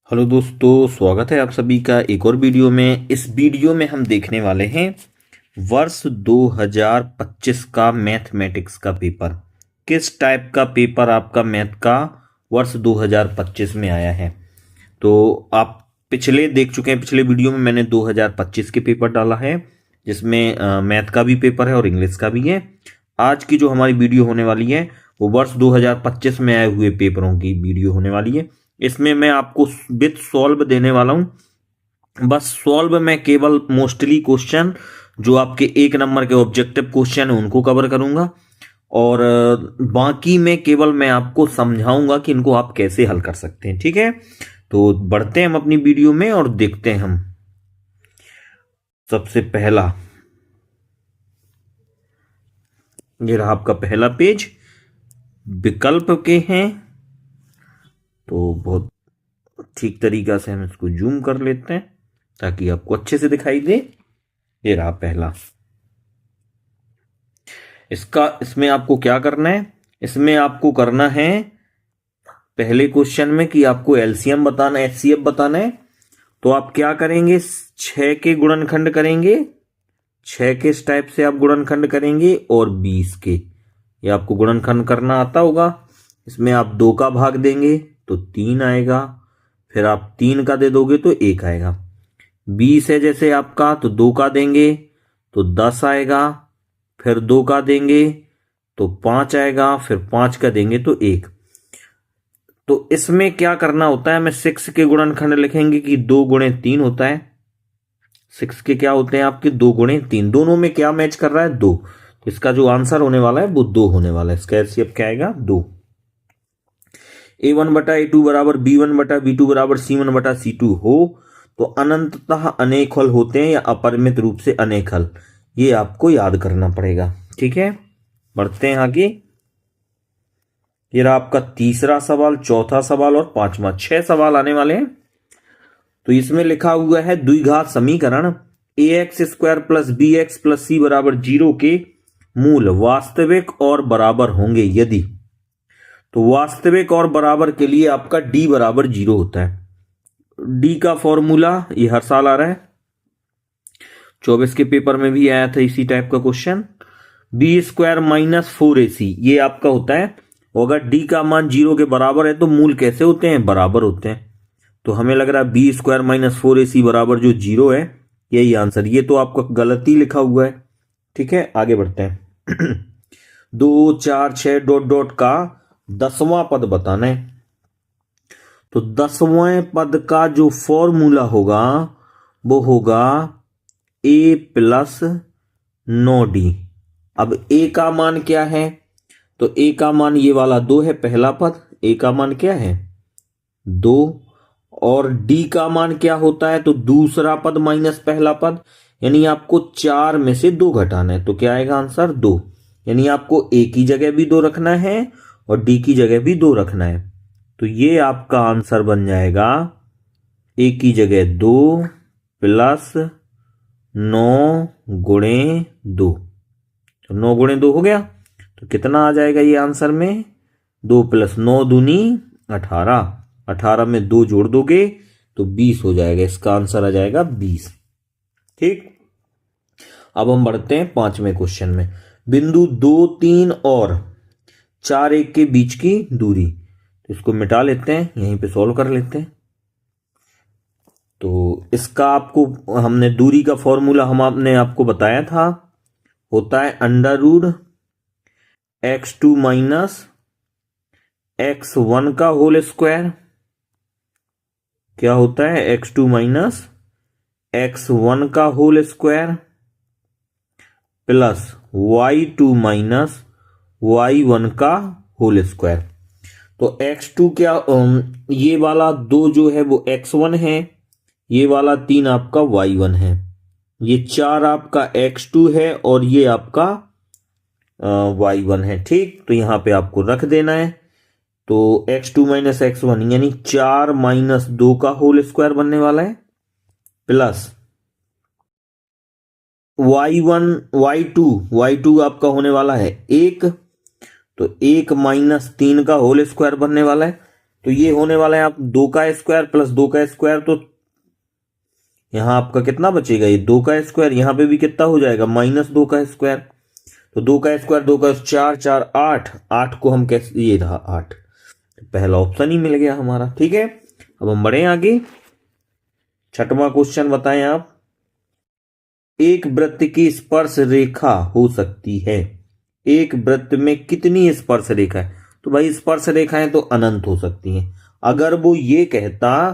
Hello दोस्तों, स्वागत है आप सभी का एक और वीडियो में। इस वीडियो में हम देखने वाले हैं वर्ष 2025 का मैथमेटिक्स का पेपर। किस टाइप का पेपर आपका मैथ का वर्ष 2025 में आया है। तो आप पिछले देख चुके हैं, पिछले वीडियो में मैंने 2025 के पेपर डाला है, जिसमें मैथ का भी पेपर है और इंग्लिश का भी है। आज की जो हमारी वीडियो होने वाली है वो वर्ष 2025 में आए हुए पेपरों की वीडियो होने वाली है। इसमें मैं आपको विथ सॉल्व देने वाला हूं। बस सॉल्व में केवल मोस्टली क्वेश्चन जो आपके एक नंबर के ऑब्जेक्टिव क्वेश्चन है उनको कवर करूंगा, और बाकी में केवल मैं आपको समझाऊंगा कि इनको आप कैसे हल कर सकते हैं। ठीक है, तो बढ़ते हैं हम अपनी वीडियो में और देखते हैं हम। सबसे पहला ये रहा आपका पहला पेज, विकल्प के हैं। तो बहुत ठीक तरीका से हम इसको जूम कर लेते हैं ताकि आपको अच्छे से दिखाई दे। ये रहा पहला। इसमें आपको क्या करना है, इसमें आपको करना है पहले क्वेश्चन में कि आपको एलसीएम बताना, एचसीएफ बताना है। तो आप क्या करेंगे, 6 के गुणनखंड करेंगे, 6 के इस टाइप से आप गुणनखंड करेंगे, और 20 के, ये आपको गुणनखंड करना आता होगा। इसमें आप 2 का भाग देंगे तो 3 आएगा, फिर आप 3 का दे दोगे तो 1 आएगा। 20 है जैसे आपका, तो 2 का देंगे तो 10 आएगा, फिर 2 का देंगे तो 5 आएगा, फिर 5 का देंगे तो 1। तो इसमें क्या करना होता है, हमें 6 के गुणनखंड लिखेंगे कि 2 गुणे 3 होता है। 6 के क्या होते हैं आपके, 2 गुणे 3। दोनों में क्या मैच कर रहा है, 2। तो इसका जो आंसर होने वाला है वो 2 होने वाला है। इसका एचसीएफ क्या आएगा, 2। a1 बटा a2 बराबर b1 बटा b2 बराबर c1 बटा c2 हो तो अनंततः अनेक हल होते हैं या अपरिमित रूप से अनेक हल। ये आपको याद करना पड़ेगा। ठीक है, बढ़ते हैं आगे। ये रहा आपका तीसरा सवाल, चौथा सवाल और पांचवा। 6 सवाल आने वाले हैं। तो इसमें लिखा हुआ है द्विघात समीकरण ax square plus b x plus c बराबर 0 के मूल वास्तविक और बराबर होंगे यदि। तो वास्तविक और बराबर के लिए आपका d बराबर 0 होता है। d का फॉर्मूला ये हर साल आ रहा है, 24 के पेपर में भी आया था इसी टाइप का question. B square minus 4ac ये आपका होता है। और अगर d का मान 0 के बराबर है तो मूल कैसे होते हैं, बराबर होते हैं। तो हमें लग रहा है बी स्क्वायर माइनस 4ac बराबर जो 0 है यही आंसर। ये तो आपका गलती लिखा हुआ है। ठीक है, आगे बढ़ते हैं। 2 4 6 डॉट डॉट का 10वां पद बताना है। तो 10वें पद का जो फॉर्मूला होगा वो होगा a प्लस 9d। अब a का मान क्या है, तो a का मान ये वाला 2 है, पहला पद। a का मान क्या है, 2। और d का मान क्या होता है, तो दूसरा पद माइनस पहला पद। यानी आपको 4 में से 2 घटाना है, तो क्या आएगा आंसर, 2। यानी आपको a की जगह भी 2 रखना है और d की जगह भी 2 रखना है। तो ये आपका आंसर बन जाएगा a की जगह 2 प्लस 9 गुणे 2। तो 9 गुणे 2 हो गया, तो कितना आ जाएगा ये आंसर में, 2 प्लस 9 दूनी 18। 18 में 2 जोड़ दोगे तो 20 हो जाएगा। इसका आंसर आ जाएगा 20। ठीक, अब हम बढ़ते हैं 5वें क्वेश्चन में। बिंदु 2 3 और 4 1 के बीच की दूरी। तो इसको मिटा लेते हैं, यहीं पे सॉल्व कर लेते हैं। तो इसका आपको हमने दूरी का फॉर्मूला हमने आपको बताया था, होता है under root x2 minus x1 का होल स्क्वायर। क्या होता है, x2 माइनस x1 का whole square plus y2 minus y1 का होल स्क्वायर। तो x2 क्या, ये वाला 2 जो है वो x1 है, ये वाला 3 आपका y1 है, ये 4 आपका x2 है और ये आपका y1 है। ठीक, तो यहां पे आपको रख देना है। तो x2 माइनस x1 यानी 4 माइनस 2 का होल स्क्वायर बनने वाला है, प्लस y2 आपका होने वाला है 1, तो 1 माइनस 3 का होल स्क्वायर बनने वाला है। तो ये होने वाला है आप 2 का स्क्वायर प्लस 2 का स्क्वायर, तो यहां आपका कितना बचेगा, ये 2 का स्क्वायर, यहां पे भी कितना हो जाएगा -2 का स्क्वायर। तो 2 का स्क्वायर 2 का 4 4 8, 8 को हम कैसे, ये रहा 8, तो पहला ऑप्शन ही मिल गया हमारा। ठीक है, अब हम बढ़े आगे। छठवां क्वेश्चन बताएं आप। एक वृत्त की स्पर्श रेखा हो सकती है, एक वृत्त में कितनी स्पर्श रेखा है, तो भाई स्पर्श रेखाएं तो अनंत हो सकती हैं। अगर वो ये कहता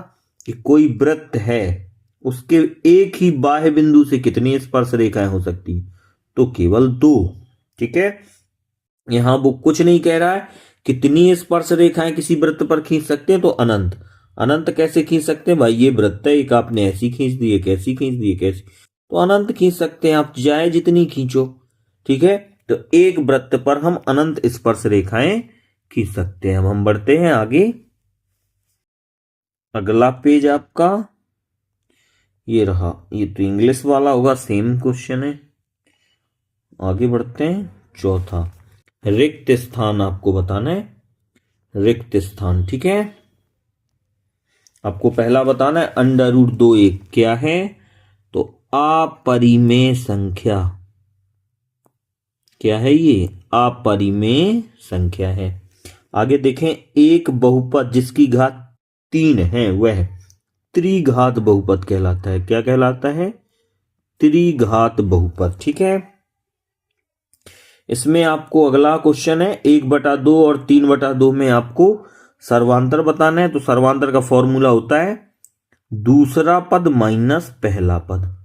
कि कोई वृत्त है, उसके एक ही बाह्य बिंदु से कितनी स्पर्श रेखाएं हो सकती हैं, तो केवल 2। ठीक है, यहां वो कुछ नहीं कह रहा है कितनी स्पर्श रेखाएं किसी वृत्त पर खींच सकते हैं, तो अनंत। अनंत कैसे खींच सकते हैं भाई, ये वृत्त है, एक आपने ऐसी खींच दी है, कैसी खींच दी है, कैसी, तो अनंत खींच सकते हैं आप, चाहे जितनी खींचो। ठीक है, तो एक वृत्त पर हम अनंत स्पर्श रेखाएं खींच सकते हैं। अब हम बढ़ते हैं आगे। अगला पेज आपका ये रहा, ये तो इंग्लिश वाला होगा, सेम क्वेश्चन है। आगे बढ़ते हैं। चौथा, रिक्त स्थान आपको बताना है, रिक्त स्थान। ठीक है, आपको पहला बताना है √2 क्या है, तो अपरिमेय संख्या। क्या है ये, अपरिमेय संख्या है। आगे देखें, एक बहुपद जिसकी घात 3 है वह त्रिघात बहुपद कहलाता है। क्या कहलाता है, त्रिघात बहुपद। ठीक है, इसमें आपको अगला क्वेश्चन है 1/2 और 3/2 में आपको सर्वांतर बताना है। तो सर्वांतर का फॉर्मूला होता है दूसरा पद माइनस पहला पद।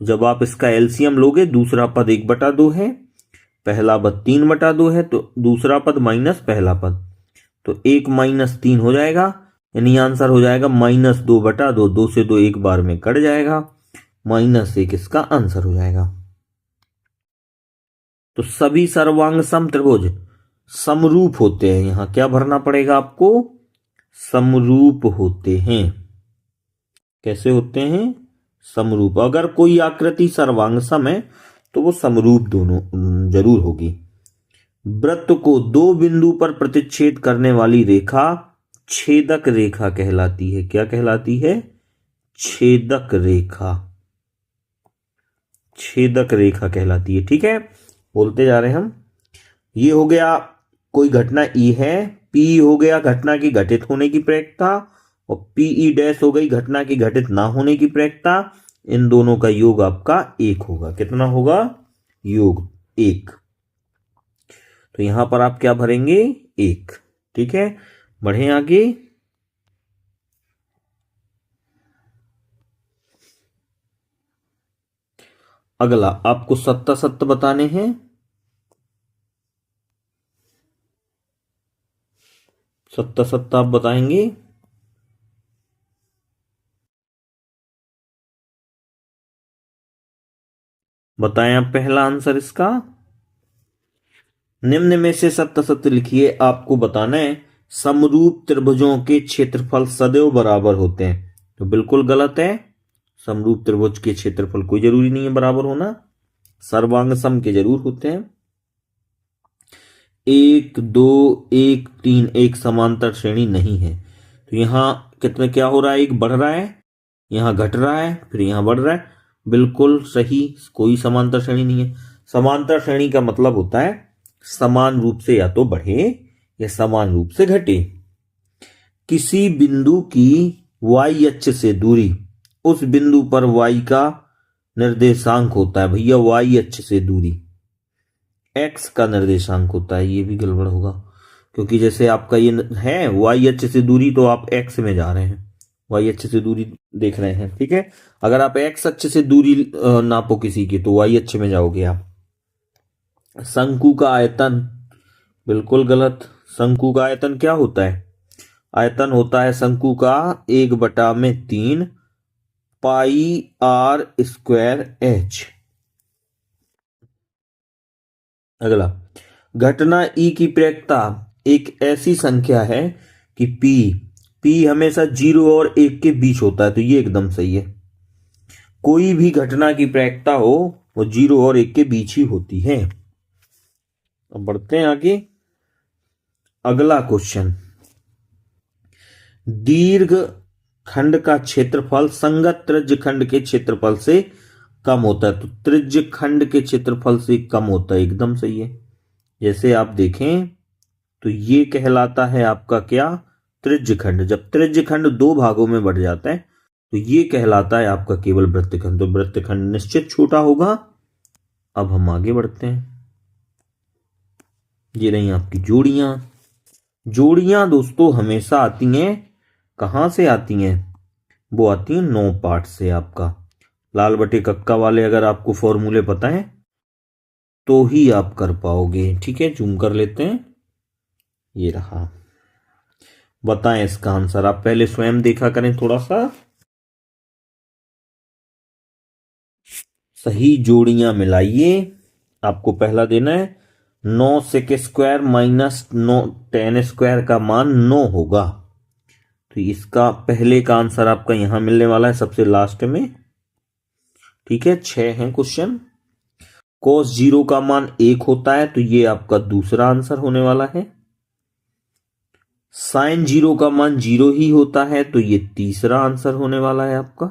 जब आप इसका एलसीएम लोगे, दूसरा पद 1/2 है, पहला पद 3/2 है, तो दूसरा पद माइनस पहला पद, तो 1 - 3 हो जाएगा, यानी आंसर हो जाएगा -2/2। 2 से 2 एक बार में कट जाएगा, -1 इसका आंसर हो जाएगा। तो सभी सर्वांग सम त्रिभुज समरूप होते हैं, यहां क्या भरना पड़ेगा आपको, समरूप होते हैं। कैसे होते हैं, समरूप। अगर कोई आकृति सर्वांग सम है तो वो समरूप दोनों जरूर होगी। वृत्त को 2 बिंदु पर प्रतिच्छेद करने वाली रेखा छेदक रेखा कहलाती है। क्या कहलाती है, छेदक रेखा, छेदक रेखा कहलाती है। ठीक है, बोलते जा रहे हैं हम। ये हो गया कोई घटना ई है, पी हो गया घटना की घटित होने की प्रायिकता, और पीई डैश हो गई घटना की घटित ना होने की प्रायिकता। इन दोनों का योग आपका 1 होगा। कितना होगा, योग 1। तो यहां पर आप क्या भरेंगे, 1। ठीक है, बढ़े आगे। अगला आपको सत्ता सत्य बताने हैं। सत्ता सत्ता आप बताएंगे। बताएं आप पहला आंसर इसका। निम्न में से सत्य सत्य लिखिए। आपको बताना है समरूप त्रिभुजों के क्षेत्रफल सदैव बराबर होते हैं, तो बिल्कुल गलत है। समरूप त्रिभुज के क्षेत्रफल कोई जरूरी नहीं है बराबर होना, सर्वांग सम के जरूर होते हैं। 1 2 1 3 एक समांतर श्रेणी नहीं है, तो यहां कितने क्या हो रहा है, एक बढ़ रहा है, यहां घट रहा है, फिर यहां बढ़ रहा है। बिल्कुल सही, कोई समांतर श्रेणी नहीं है। समांतर श्रेणी का मतलब होता है समान रूप से या तो बढ़े या समान रूप से घटे। किसी बिंदु की y अक्ष से दूरी उस बिंदु पर y का निर्देशांक होता है। भैया y अक्ष से दूरी x का निर्देशांक होता है, ये भी गड़बड़ होगा, क्योंकि जैसे आपका ये है y अक्ष से दूरी, तो आप x में जा रहे हैं, y अक्ष से दूरी देख रहे हैं। ठीक है, अगर आप x अक्ष से दूरी नापो किसी की, तो y अक्ष में जाओगे आप। शंकु का आयतन, बिल्कुल गलत। शंकु का आयतन क्या होता है, आयतन होता है शंकु का 1/3 πr²h। अगला, घटना ई की प्रायिकता एक ऐसी संख्या है कि पी हमेशा 0 और 1 के बीच होता है, तो ये एकदम सही है। कोई भी घटना की प्रायिकता हो वो 0 और 1 के बीच ही होती है। अब बढ़ते हैं आगे। अगला क्वेश्चन, दीर्घ खंड का क्षेत्रफल संगत त्रिज्य खंड के क्षेत्रफल से कम होता है। तो त्रिज्य खंड के क्षेत्रफल से कम होता है, एकदम सही है। जैसे आप देखें तो ये कहलाता है आपका क्या, त्रिज्य खंड। जब त्रिज्य खंड दो भागों में बढ़ जाता है तो ये कहलाता है आपका केवल वृत्तखंड। तो वृत्तखंड निश्चित छोटा होगा। अब हम आगे बढ़ते हैं। ये रही आपकी जोड़ियां। जोड़ियां दोस्तों हमेशा आती हैं, कहां से आती हैं, वो आती हैं 9 पार्ट से। आपका लाल बटे कक्का वाले अगर आपको फॉर्मूले पता है तो ही आप कर पाओगे। ठीक है, जूम कर लेते हैं। ये रहा, बताएं इसका आंसर। आप पहले स्वयं देखा करें थोड़ा सा। सही जोड़ियां मिलाइए। आपको पहला देना है 9 सेक स्क्वायर माइनस 9 10 स्क्वायर का मान 9 होगा। तो इसका पहले का आंसर आपका यहां मिलने वाला है सबसे लास्ट में। ठीक है, 6 है क्वेश्चन। cos 0 का मान 1 होता है, तो ये आपका दूसरा आंसर होने वाला है। sin 0 का मान 0 ही होता है, तो ये तीसरा आंसर होने वाला है आपका।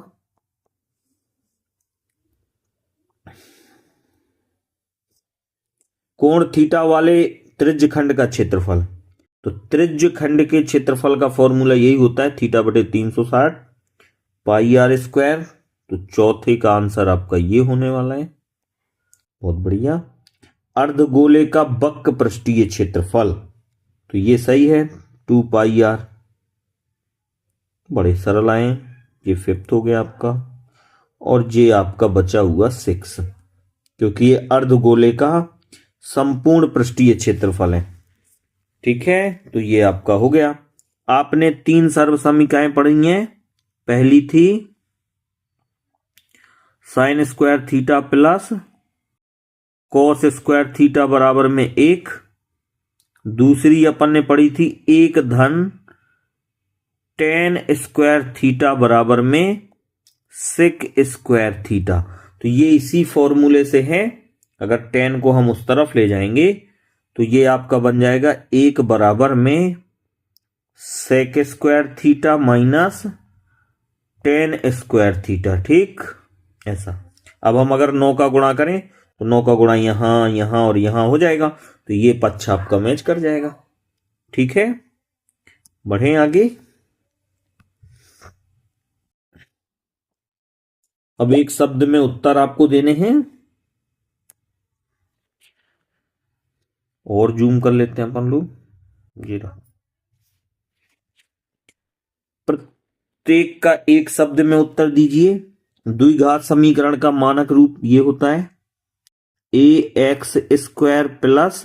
कोण थीटा वाले त्रिज्य खंड का क्षेत्रफल। तो त्रिज्य खंड के क्षेत्रफल का फॉर्मूला यही होता है थीटा बटे 360 पाई आर स्क्वायर। तो चौथे का आंसर आपका ये होने वाला है। बहुत बढ़िया। अर्धगोले का वक्र पृष्ठीय क्षेत्रफल, तो ये सही है 2 पाई आर। बड़े सरल आए। ये 5th हो गया आपका। और ये आपका बचा हुआ 6, क्योंकि ये अर्धगोले का संपूर्ण पृष्ठीय क्षेत्रफल है। ठीक है, तो ये आपका हो गया। आपने 3 सर्वसमीकाएं पढ़ी हैं। पहली थी sine square theta plus cos square theta बराबर में 1। दूसरी अपन ने पढ़ी थी 1 धन टेन स्क्वायर थीटा बराबर में सेक स्क्वायर थीटा। तो ये इसी फॉर्मूले से है। अगर टेन को हम उस तरफ ले जाएंगे तो ये आपका बन जाएगा 1 बराबर में sec square theta minus tan square theta. ठीक, ऐसा। अब हम अगर 9 का गुणा करें तो 9 का गुणा यहां यहां और यहां हो जाएगा, तो ये पक्ष आपका मैच कर जाएगा। ठीक है, बढ़े आगे। अब एक शब्द में उत्तर आपको देने हैं, और जूम कर लेते हैं अपन लोग। ये रहा, प्रत्येक का एक शब्द में उत्तर दीजिए। द्विघात समीकरण का मानक रूप ये होता है ax square plus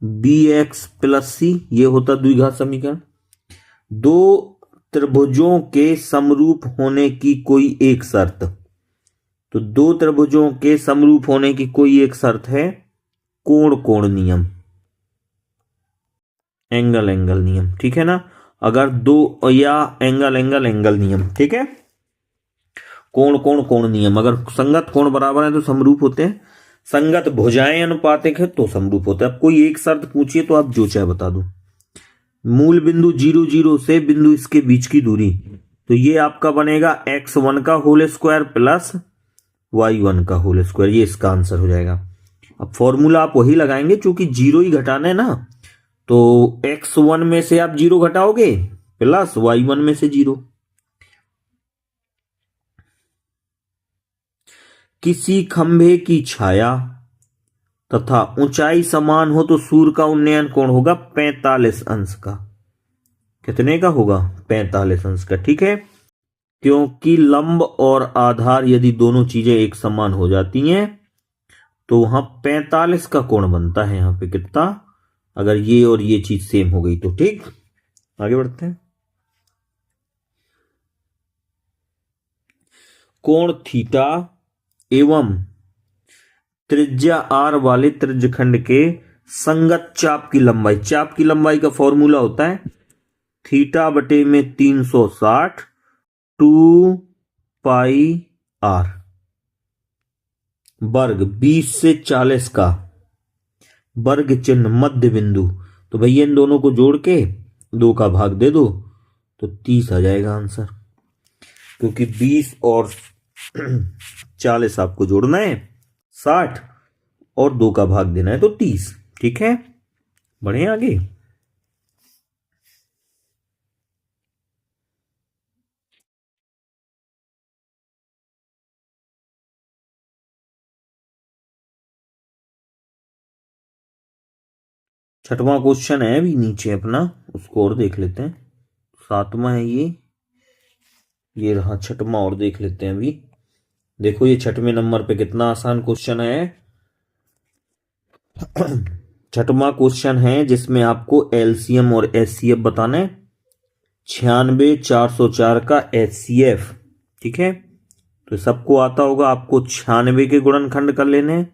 bx plus c। ये होता द्विघात समीकरण। दो त्रिभुजों के समरूप होने की कोई एक शर्त। तो दो त्रिभुजों के समरूप होने की कोई एक शर्त है कोण नियम, एंगल नियम। ठीक है ना, अगर दो या एंगल नियम। ठीक है, कोण नियम। अगर संगत कोण बराबर है तो समरूप होते हैं, संगत भुजाएं अनुपातिक है तो समरूप होता है। अब कोई एक शर्त पूछिए तो आप जो चाहे बता दो। मूल बिंदु 0 0 से बिंदु इसके बीच की दूरी, तो ये आपका बनेगा x1 का होल स्क्वायर प्लस y1 का होल स्क्वायर। ये इसका आंसर हो जाएगा। अब फॉर्मूला आप वही लगाएंगे, चूंकि 0 ही घटाना है ना, तो x1 में से आप 0 घटाओगे प्लस y1 में से 0। किसी खंभे की छाया तथा ऊंचाई समान हो तो सूर्य का उन्नयन कोण होगा 45 अंश का। कितने का होगा? 45 अंश का। ठीक है, क्योंकि लंब और आधार यदि दोनों चीजें एक समान हो जाती हैं तो वहां 45 का कोण बनता है। यहां पे कितना, अगर ये और ये चीज सेम हो गई तो। ठीक, आगे बढ़ते हैं। कोण थीटा एवं त्रिज्या r वाले त्रिज्यखंड के संगत चाप की लंबाई। चाप की लंबाई का फॉर्मूला होता है थीटा बटे में 360 2 पाई r वर्ग 20 से 40 का वर्ग चिन्ह मध्य बिंदु। तो भैया इन दोनों को जोड़ के 2 का भाग दे दो तो 30 आ जाएगा आंसर, क्योंकि 20 और 40 आपको जोड़ना है 60 और 2 का भाग देना है तो 30। ठीक है, बढ़े आगे। छठवां क्वेश्चन है अभी नीचे अपना, उसको और देख लेते हैं। 7वां है ये रहा 6वां, और देख लेते हैं अभी। देखो ये 6वें नंबर पे कितना आसान क्वेश्चन है। 6वां क्वेश्चन है जिसमें आपको एलसीएम और एचसीएफ बताना है। 96 404 का एचसीएफ, ठीक है, तो सबको आता होगा। आपको 96 के गुणनखंड कर लेने हैं,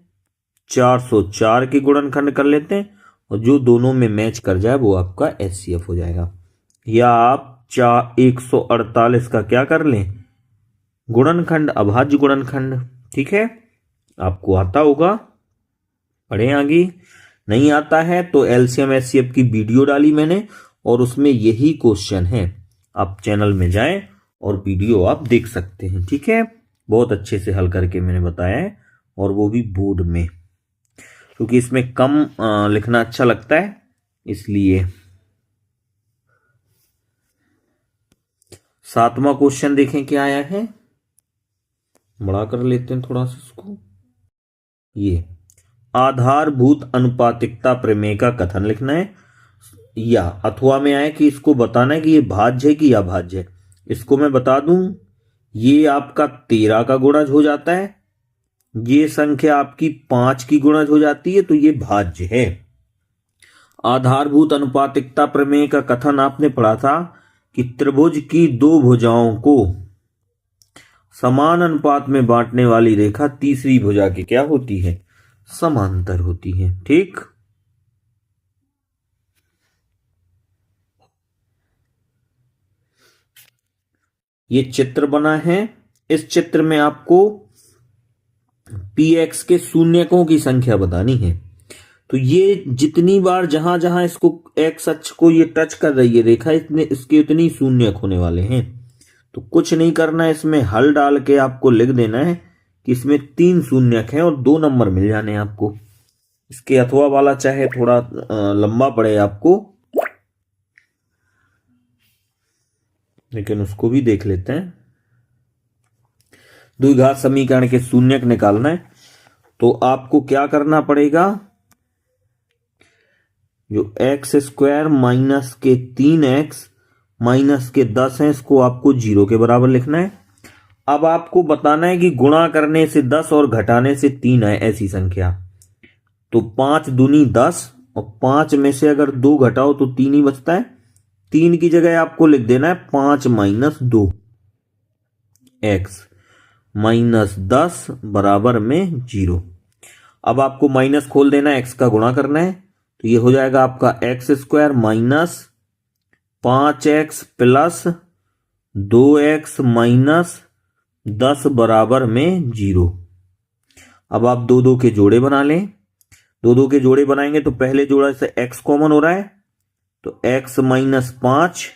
404 के गुणनखंड कर लेते हैं, और जो दोनों में मैच कर जाए वो आपका एचसीएफ हो जाएगा। या आप 148 का क्या कर लें, गुणनखंड, अभाज्य गुणनखंड। ठीक है, आपको आता होगा, पढ़े आगे। नहीं आता है तो एलसीएम एचसीएफ की वीडियो डाली मैंने, और उसमें यही क्वेश्चन है। आप चैनल में जाएं और वीडियो आप देख सकते हैं। ठीक है, बहुत अच्छे से हल करके मैंने बताया है, और वो भी बोर्ड में, क्योंकि इसमें कम लिखना अच्छा लगता है इसलिए। 7वां क्वेश्चन देखें क्या आया है, बड़ा कर लेते हैं थोड़ा सा इसको। ये आधारभूत अनुपातिकता प्रमेय का कथन लिखना है, या अथवा में आए कि इसको बताना है कि ये भाज्य है कि अभाज्य है। इसको मैं बता दूं, ये आपका 13 का गुणज हो जाता है, ये संख्या आपकी 5 की गुणज हो जाती है, तो ये भाज्य है। आधारभूत अनुपातिकता प्रमेय का कथन आपने पढ़ा था कि त्रिभुज की दो भुजाओं को समान अनुपात में बांटने वाली रेखा तीसरी भुजा की क्या होती है, समांतर होती है। ठीक, ये चित्र बना है। इस चित्र में आपको px के शून्यकों की संख्या बतानी है। तो ये जितनी बार जहां जहां इसको x अक्ष को ये टच कर रही है रेखा, इतने इसके उतनी शून्यक होने वाले हैं। तो कुछ नहीं करना है, इसमें हल डाल के आपको लिख देना है कि इसमें 3 शून्यक हैं और 2 नंबर मिल जाने हैं आपको। इसके अथवा वाला चाहे थोड़ा लंबा पड़े आपको, लेकिन उसको भी देख लेते हैं। द्विघात समीकरण के शून्यक निकालना है, तो आपको क्या करना पड़ेगा, जो x² माइनस के 3x माइनस के 10 है, इसको आपको 0 के बराबर लिखना है। अब आपको बताना है कि गुणा करने से 10 और घटाने से 3 है ऐसी संख्या। तो 5 दूनी 10, और 5 में से अगर 2 घटाओ तो 3 ही बचता है। 3 की जगह आपको लिख देना है 5 माइनस 2, x माइनस 10 बराबर में 0। अब आपको माइनस खोल देना है, x का गुणा करना है, तो ये हो जाएगा आपका x² minus 5x plus 2x minus 10 बराबर में 0। अब आप 2 के जोड़े बना लें। 2 के जोड़े बनाएंगे तो पहले जोड़ा से x कॉमन हो रहा है, तो x माइनस 5,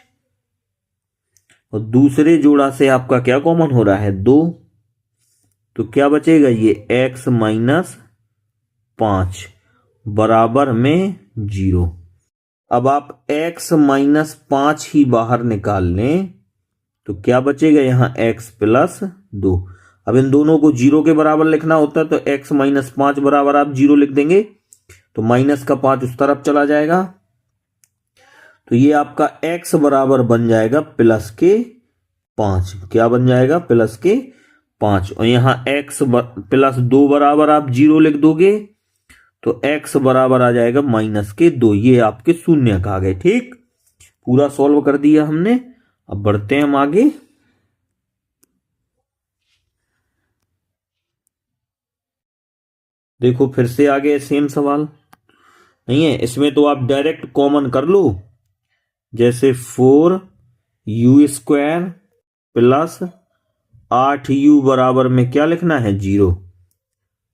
और दूसरे जोड़ा से आपका क्या कॉमन हो रहा है 2, तो क्या बचेगा ये x माइनस 5 बराबर में 0। अब आप x माइनस 5 ही बाहर निकाल लें तो क्या बचेगा यहां x प्लस 2। अब इन दोनों को 0 के बराबर लिखना होता है, तो x माइनस 5 बराबर आप 0 लिख देंगे, तो माइनस का 5 उस तरफ चला जाएगा, तो ये आपका x बराबर बन जाएगा प्लस के 5। क्या बन जाएगा, प्लस के 5, और यहां x प्लस 2 बराबर आप 0 लिख दोगे, तो x बराबर आ जाएगा माइनस के 2। ये आपके शून्यक आ गए। ठीक, पूरा सॉल्व कर दिया हमने। अब बढ़ते हैं हम आगे। देखो फिर से आगे सेम सवाल नहीं है, इसमें तो आप डायरेक्ट कॉमन कर लो, जैसे 4u² प्लस 8u बराबर में क्या लिखना है 0,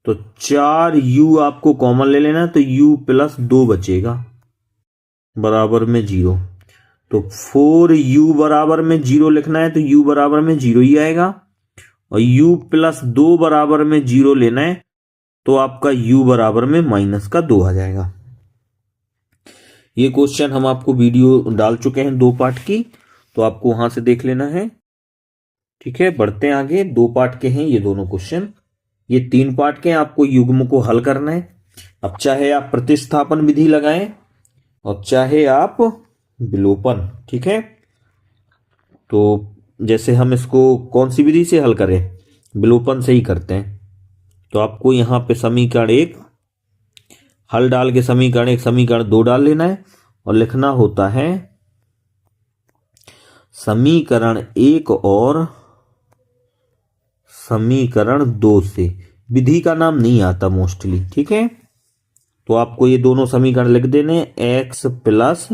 तो 4u आपको कॉमन ले लेना, तो u प्लस 2 बचेगा बराबर में 0। तो 4u बराबर में 0 लिखना है तो u बराबर में 0 ही आएगा, और u प्लस 2 बराबर में 0 लेना है तो आपका u बराबर में -2 आ जाएगा। ये क्वेश्चन हम आपको वीडियो डाल चुके हैं 2 पार्ट की, तो आपको वहां से देख लेना है। ठीक है, बढ़ते हैं आगे। 2 पार्ट के हैं ये दोनों क्वेश्चन, ये 3 पार्ट के हैं। आपको युग्म को हल करना है। अब चाहे आप प्रतिस्थापन विधि लगाएं और चाहे आप विलोपन। ठीक है, तो जैसे हम इसको कौन सी विधि से हल करें, विलोपन से ही करते हैं। तो आपको यहां पे समीकरण 1 हल डाल के समीकरण 1 समीकरण 2 डाल लेना है और लिखना होता है समीकरण 1 और समीकरण 2 से। विधि का नाम नहीं आता मोस्टली। ठीक है, तो आपको ये दोनों समीकरण लिख देने, x प्लस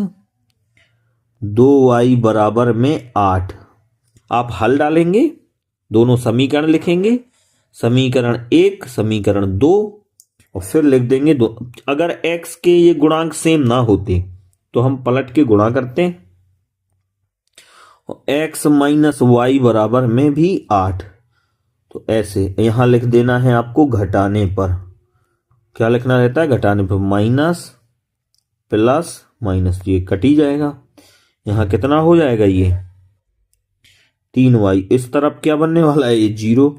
2y बराबर में 8। आप हल डालेंगे, दोनों समीकरण लिखेंगे, समीकरण 1 समीकरण 2, और फिर लिख देंगे 2। अगर x के ये गुणांक सेम ना होते तो हम पलट के गुणा करते हैं, और x माइनस वाई बराबर में भी 8। तो ऐसे यहां लिख देना है आपको घटाने पर। क्या लिखना रहता है घटाने पर, माइनस प्लस माइनस, ये कट ही जाएगा। यहां कितना हो जाएगा, ये 3y। इस तरफ क्या बनने वाला है, ये 0,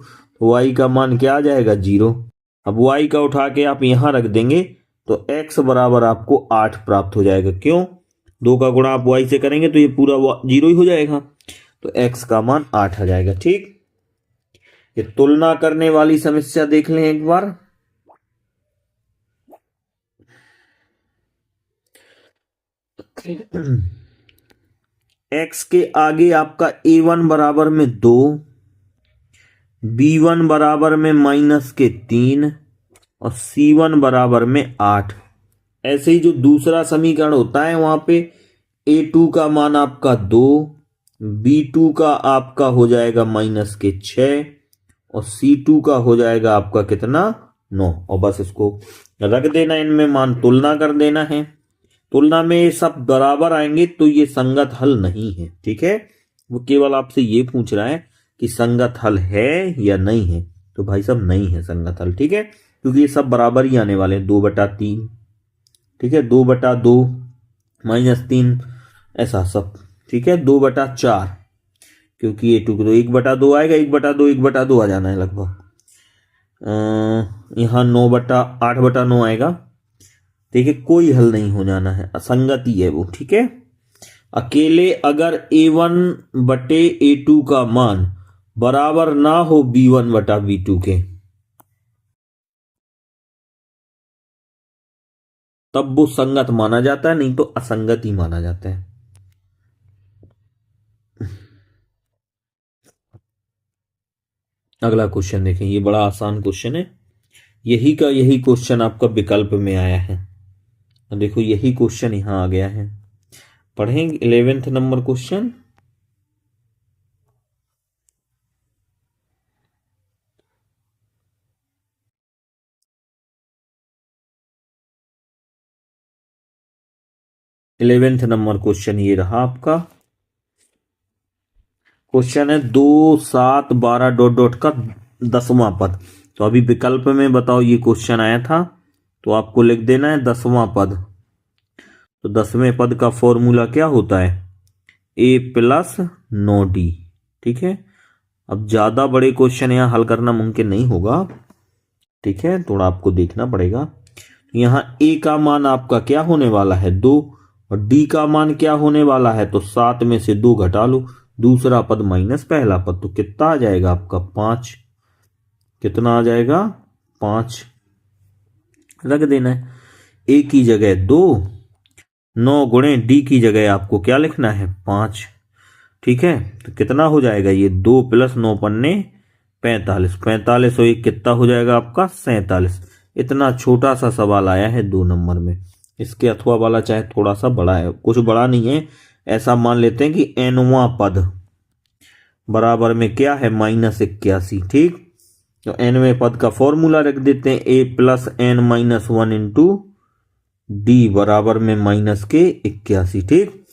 तो y का मान क्या आ जाएगा 0। अब y का उठा के आप यहां रख देंगे तो x बराबर आपको 8 प्राप्त हो जाएगा। क्यों, 2 का गुणा आप y से करेंगे तो ये पूरा 0 ही हो जाएगा, तो x का मान 8 आ जाएगा। ठीक, ये तुलना करने वाली समस्या देख लें एक बार। x के आगे आपका a1 बराबर में 2, b1 बराबर में -3 और c1 बराबर में 8। ऐसे ही जो दूसरा समीकरण होता है वहां पे a2 का मान आपका 2, b2 का आपका हो जाएगा -6 और c2 का हो जाएगा आपका कितना 9। और बस इसको रख देना, इनमें मान तुलना कर देना है। तुलना में ये सब बराबर आएंगे तो ये संगत हल नहीं है। ठीक है, वो केवल आपसे ये पूछ रहा है कि संगत हल है या नहीं है, तो भाई साहब नहीं है संगत हल। ठीक है, क्योंकि ये सब बराबर ही आने वाले हैं, 2/3। ठीक है, 2/2 -3 ऐसा सब। ठीक है, 2/4, क्योंकि ये 2 तो 1/2 आएगा, 1/2 1/2 आ जाना है लगभग। यहाँ 8/9 आएगा। देखिए कोई हल नहीं हो जाना है, असंगति है वो। ठीक है, अकेले अगर a1/a2 का मान बराबर ना हो b1/b2 के, तब वो संगत माना जाता है, नहीं तो असंगत ही माना जाता है। अगला क्वेश्चन देखें, ये बड़ा आसान क्वेश्चन है। यही का यही क्वेश्चन आपका विकल्प में आया है। देखो यही क्वेश्चन यहां आ गया है। पढ़ेंगे 11th number question. Eleventh number question ये रहा आपका। क्वेश्चन है 2 7 12 डॉट डॉट का 10वां पद। तो अभी विकल्प में बताओ, ये क्वेश्चन आया था तो आपको लिख देना है 10वां पद। तो 10वें पद का फॉर्मूला क्या होता है, a प्लस 9d। ठीक है, अब ज्यादा बड़े क्वेश्चन यहां हल करना मुमकिन नहीं होगा। ठीक है, थोड़ा आपको देखना पड़ेगा। यहां a का मान आपका क्या होने वाला है 2, और d का मान क्या होने वाला है, तो 7 में से 2 घटा लो, दूसरा पद माइनस पहला पद, तो कितना आ जाएगा आपका 5। कितना आ जाएगा 5, रख देना है। a की जगह 2, 9 गुणे d की जगह आपको क्या लिखना है 5। ठीक है, तो कितना हो जाएगा ये 2 + 9 पन्ने 45, 45 और 1 कितना हो जाएगा आपका 47। इतना छोटा सा सवाल आया है 2 नंबर में। इसके अथवा वाला चाहे थोड़ा सा बड़ा है, कुछ बड़ा नहीं है। ऐसा मान लेते हैं कि nवां पद बराबर में क्या है -81। ठीक, तो nवें पद का फॉर्मूला रख देते हैं a + n - 1 × d बराबर में -81। ठीक,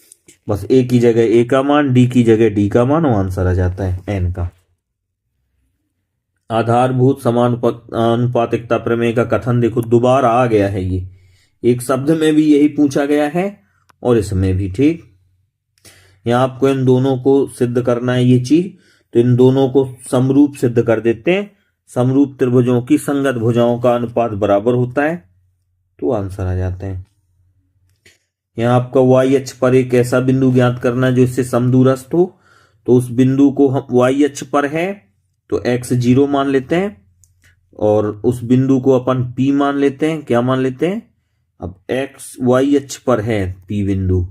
बस ए की जगह ए का मान, डी की जगह डी का मान, और आंसर आ जाता है एन का। आधारभूत समानुपातिकता प्रमेय का कथन देखो दोबारा आ गया है, ये एक शब्द में भी यही पूछा गया है और इसमें भी। ठीक, यहां आपको इन दोनों को सिद्ध करना है ये चीज, तो इन दोनों को समरूप सिद्ध कर देते हैं। समरूप त्रिभुजों की संगत भुजाओं का अनुपात बराबर होता है, तो आंसर आ जाते हैं। यहां आपका वाई अक्ष पर एक ऐसा बिंदु ज्ञात करना है जो इससे समदूरस्थ हो, तो उस बिंदु को हम वाई अक्ष पर है तो x 0 मान लेते हैं, और उस बिंदु को अपन P मान लेते हैं। क्या मान लेते हैं? अब x y अक्ष पर है P बिंदु,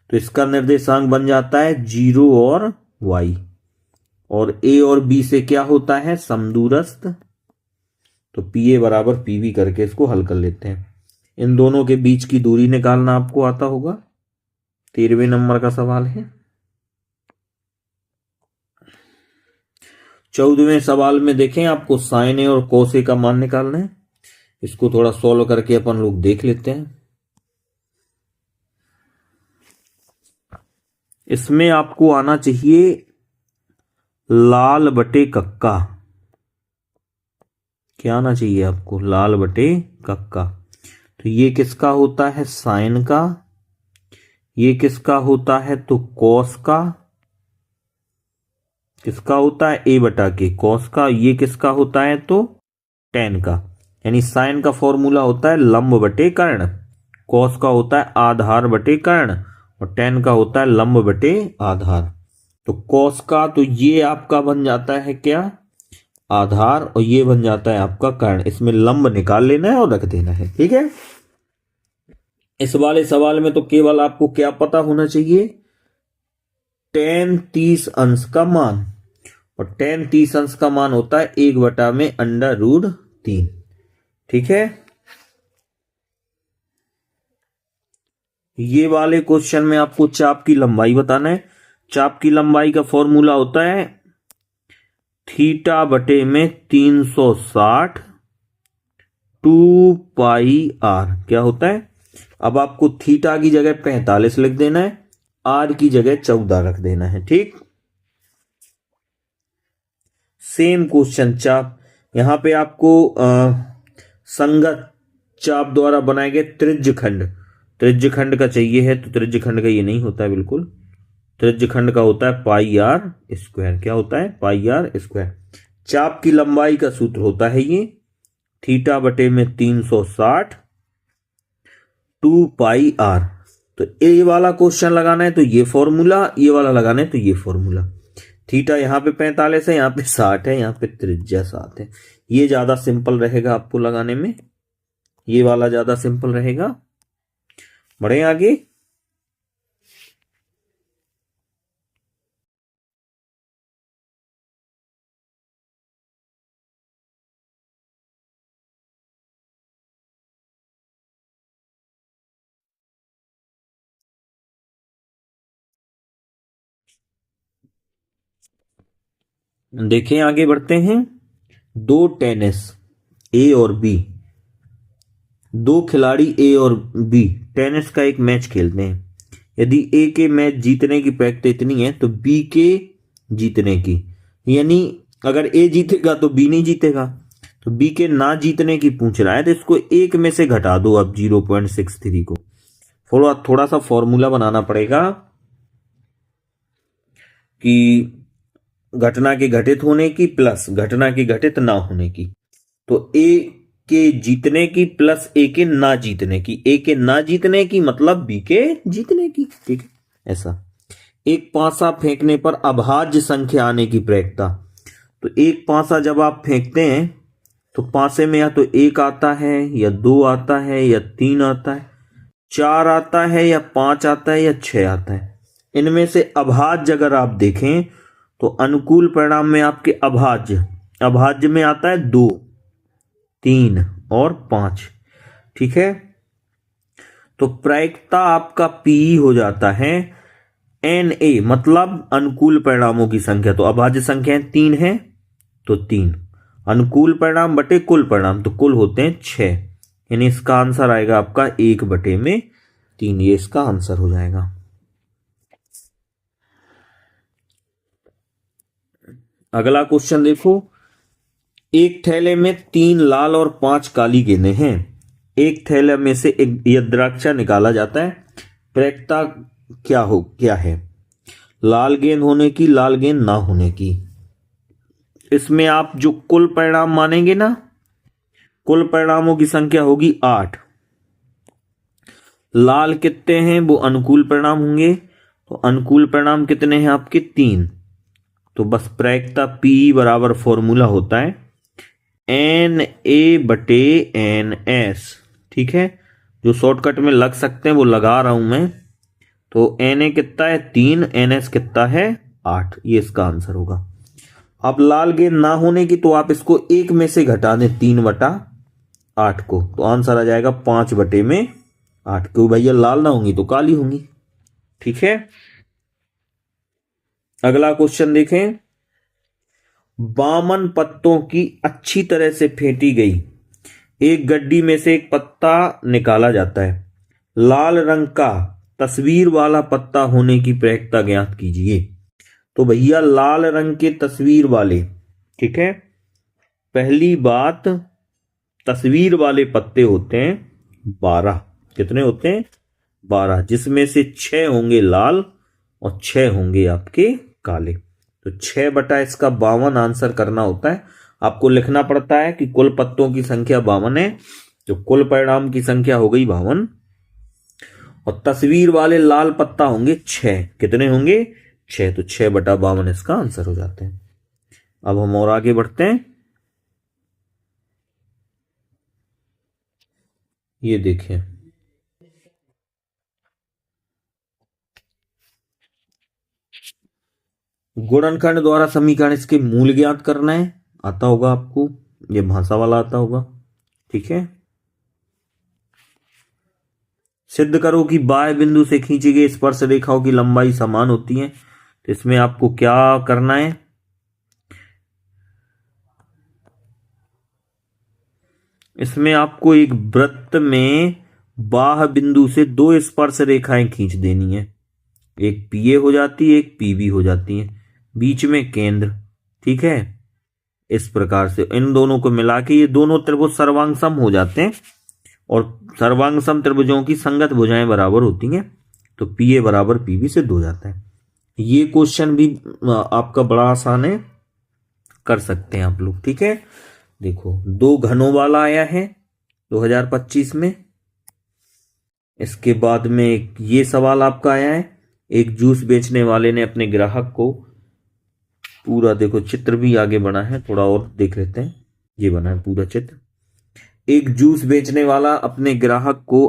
तो इसका निर्देशांक बन जाता है 0 और y, और a और b से क्या होता है? समदूरस्थ। तो PA बराबर PB करके इसको हल कर लेते हैं। इन दोनों के बीच की दूरी निकालना आपको आता होगा। 13वें नंबर का सवाल है। 14वें सवाल में देखें, आपको साइन ए और कोस ए का मान निकालना है। इसको थोड़ा सॉल्व करके अपन लोग देख लेते हैं। इसमें आपको आना चाहिए लाल बटे कक्का। क्या आना चाहिए आपको? लाल बटे कक्का। तो ये किसका होता है? साइन का। ये किसका होता है? तो कॉस का। किसका होता है? ए बटा के कॉस का। ये किसका होता है? तो टेन का। यानी साइन का फॉर्मूला होता है लंब बटे कर्ण, कॉस का होता है आधार बटे कर्ण, और टेन का होता है लंब बटे आधार। तो कॉस का तो ये आपका बन जाता है क्या? आधार, और ये बन जाता है आपका कर्ण। इसमें लंब निकाल लेना है और रख देना है। ठीक है, इस वाले सवाल में तो केवल आपको क्या पता होना चाहिए? tan 30 अंश का मान, और tan 30 अंश का मान होता है 1 में √3। ठीक है, ये वाले क्वेश्चन में आपको चाप की लंबाई बताना है। चाप की लंबाई का फॉर्मूला होता है थीटा बटे में 360 2πr। क्या होता है? अब आपको थीटा की जगह 45 लिख देना है, आर की जगह 14 रख देना है। ठीक, सेम क्वेश्चन चाप। यहां पे आपको संगत चाप द्वारा बनाए गए त्रिज्य खंड का चाहिए है, तो त्रिज्य खंड का ये नहीं होता है बिल्कुल। त्रिज्य खंड का होता है πr²। क्या होता है? πr²। चाप की लंबाई का सूत्र होता है ये थीटा बटे में 360 2πr। तो ये वाला क्वेश्चन लगाना है तो ये फॉर्मूला, ये वाला लगाना है तो ये फॉर्मूला। थीटा यहाँ पे 45 है, यहाँ पे 60 है, यहाँ पे त्रिज्या 7 है। ये ज्यादा सिंपल रहेगा आपको लगाने में, ये वाला ज्यादा सिंपल रहेगा। बढ़े आगे। देखें, आगे बढ़ते हैं। दो टेनिस ए और बी, दो खिलाड़ी ए और बी टेनिस का एक मैच खेलते हैं। यदि ए के मैच जीतने की प्रैक्टिस इतनी है तो बी के जीतने की, यानी अगर ए जीतेगा तो बी नहीं जीतेगा, तो बी के ना जीतने की पूछ रहा है, तो इसको एक में से घटा दो अब 0.63 को। थोड़ा सा फॉर्मूला बनाना पड़ेगा कि घटना के घटित होने की प्लस घटना के घटित ना होने की। तो ए के जीतने की प्लस ए के ना जीतने की। ए के ना जीतने की मतलब बी के जीतने की। ठीक है, ऐसा। एक पासा फेंकने पर अभाज्य संख्या आने की प्रयत्ता। तो एक पासा जब आप फेंकते हैं तो पासे में या तो 1 आता है, या 2 आता है, या 3 आता है, 4 आता है, या 5 आता है, या 6 आता है। इनमें से अभाज्य अगर आप देखें तो अनुकूल परिणाम में आपके अभाज्य में आता है 2, 3 और 5। ठीक है, तो प्रायिकता आपका पी हो जाता है NA, मतलब अनुकूल परिणामों की संख्या। तो अभाज्य संख्याएं 3 है तो 3, अनुकूल परिणाम बटे कुल परिणाम, तो कुल होते हैं 6। यानी इसका आंसर आएगा आपका 1/3। ये इसका आंसर हो जाएगा। अगला क्वेश्चन देखो, एक थैले में 3 लाल और 5 काली गेंदें हैं। एक थैले में से एक यद्राक्षा निकाला जाता है। प्रायिकता क्या है? लाल गेंद होने की, लाल गेंद ना होने की। इसमें आप जो कुल परिणाम मानेंगे ना, कुल परिणामों की संख्या होगी 8। लाल कितने हैं? वो अनुकूल परिणाम होंगे। तो अनुकूल परिणाम कितने हैं आपके? 3। तो बस प्रायिकता P बराबर फॉर्मूला होता है Na/NS। ठीक है, जो शॉर्टकट में लग सकते हैं वो लगा रहा हूं मैं। तो Na कितना है? 3। NS कितना है? 8। ये इसका आंसर होगा। अब लाल गेंद ना होने की, तो आप इसको 1 में से घटा दें 3/8 को, तो आंसर आ जाएगा 5/8। क्यों भैया? लाल ना होंगी तो काली होंगी। ठीक है, अगला क्वेश्चन देखें। 52 पत्तों की अच्छी तरह से फेंटी गई एक गड्डी में से एक पत्ता निकाला जाता है। लाल रंग का तस्वीर वाला पत्ता होने की प्रायिकता ज्ञात कीजिए। तो भैया लाल रंग के तस्वीर वाले, ठीक है, पहली बात तस्वीर वाले पत्ते होते हैं 12। कितने होते हैं? 12, जिसमें से 6 होंगे लाल और 6 होंगे आपके काले। तो 6 इसका 52 आंसर करना होता है। आपको लिखना पड़ता है कि कुल पत्तों की संख्या 52 है, तो कुल परिणाम की संख्या हो गई 52। और तस्वीर वाले लाल पत्ता होंगे 6। कितने होंगे? 6। तो 6/52 इसका आंसर हो जाते हैं। अब हम और आगे बढ़ते हैं। ये देखें, गुणनखंड द्वारा समीकरण इसके मूल ज्ञात करना है। आता होगा आपको, ये भाषा वाला आता होगा। ठीक है, सिद्ध करो कि बाह्य बिंदु से खींची गई स्पर्श रेखाओं की लंबाई समान होती है। तो इसमें आपको क्या करना है? इसमें आपको एक वृत्त में बाह्य बिंदु से 2 स्पर्श रेखाएं खींच देनी है। एक पीए हो जाती है, एक पीबी हो जाती है, बीच में केंद्र। ठीक है, इस प्रकार से इन दोनों को मिला के ये दोनों त्रिभुज सर्वांग सम हो जाते हैं। और सर्वांग सम त्रिभुजों की संगत भुजाएं बराबर होती हैं। तो पीए बराबर पीबी सिद्ध हो जाता है। ये क्वेश्चन भी आपका बड़ा आसान है, कर सकते हैं आप लोग। ठीक है, देखो 2 घनों वाला आया है 2025 में। इसके बाद में ये सवाल आपका आया है, एक जूस बेचने वाले ने अपने ग्राहक को, पूरा देखो चित्र भी आगे बना है, थोड़ा और देख लेते हैं। ये बना है पूरा चित्र। एक जूस बेचने वाला अपने ग्राहक को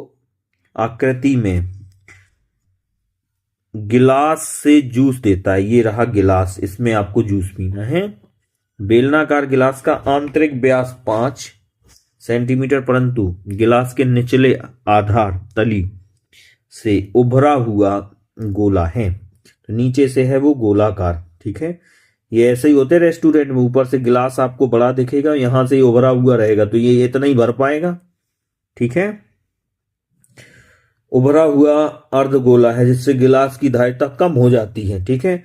आकृति में गिलास से जूस देता है। ये रहा गिलास, इसमें आपको जूस पीना है। बेलनाकार गिलास का आंतरिक व्यास 5 सेंटीमीटर, परंतु गिलास के निचले आधार तली से उभरा हुआ गोला है। तो नीचे से है वो गोलाकार। ठीक है, ये ऐसे ही होते हैं रेस्टोरेंट में, ऊपर से गिलास आपको बड़ा दिखेगा, यहां से उभरा हुआ रहेगा, तो ये इतना ही भर पाएगा। ठीक है, उभरा हुआ अर्धगोला है जिससे गिलास की धारिता कम हो जाती है। ठीक है,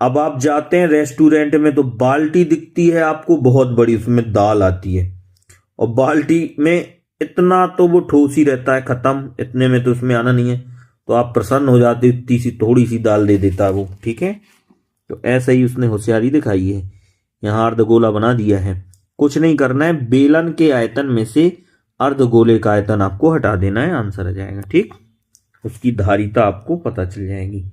अब आप जाते हैं रेस्टोरेंट में तो बाल्टी दिखती है आपको बहुत बड़ी, उसमें दाल आती है, और बाल्टी में इतना तो वो ठोस ही रहता है, खत्म, इतने में तो उसमें आना नहीं है। तो आप प्रसन्न हो जाते, इतनी सी थोड़ी सी दाल दे देता है वो। ठीक है, तो ऐसा ही उसने होशियारी दिखाई है, यहां अर्धगोला बना दिया है। कुछ नहीं करना है, बेलन के आयतन में से अर्धगोले का आयतन आपको हटा देना है, आंसर आ जाएगा। ठीक, उसकी धारिता आपको पता चल जाएगी।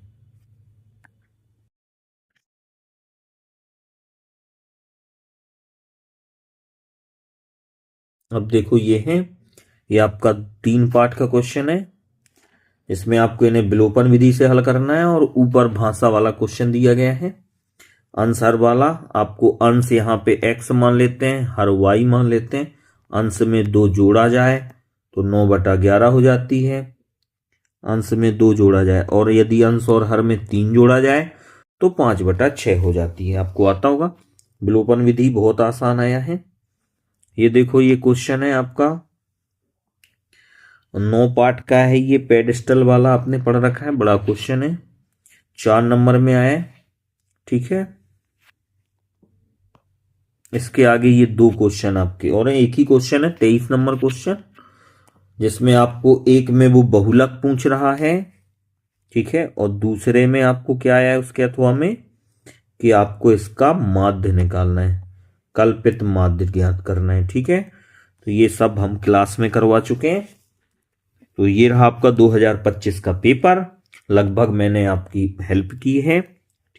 अब देखो ये आपका 3 पार्ट का क्वेश्चन है। इसमें आपको इन्हें विलोपन विधि से हल करना है, और ऊपर भाषा वाला क्वेश्चन दिया गया है। अंश हर वाला, आपको अंश यहाँ पे x मान लेते हैं, हर y मान लेते हैं। अंश में 2 जोड़ा जाए तो 9/11 हो जाती है। अंश में 2 जोड़ा जाए, और यदि अंश और हर में 3 जोड़ा जाए तो 5/6 हो जाती है। आपको आता होगा, विलोपन विधि बहुत आसान आया है। ये देखो, ये क्वेश्चन है आपका 9 पार्ट का है। ये पेडिस्टल वाला आपने पढ़ रखा है, बड़ा क्वेश्चन है, 4 नंबर में आया है। ठीक है, इसके आगे ये 2 क्वेश्चन आपके और हैं। एक ही क्वेश्चन है 23 नंबर क्वेश्चन, जिसमें आपको एक में वो बहुलक पूछ रहा है, ठीक है, और दूसरे में आपको क्या आया है उसके अथवा में कि आपको इसका माध्य निकालना है, कल्पित माध्य ज्ञात करना है, ठीक है। तो ये सब हम क्लास में करवा चुके हैं। तो ये रहा आपका 2025 का पेपर, लगभग मैंने आपकी हेल्प की है।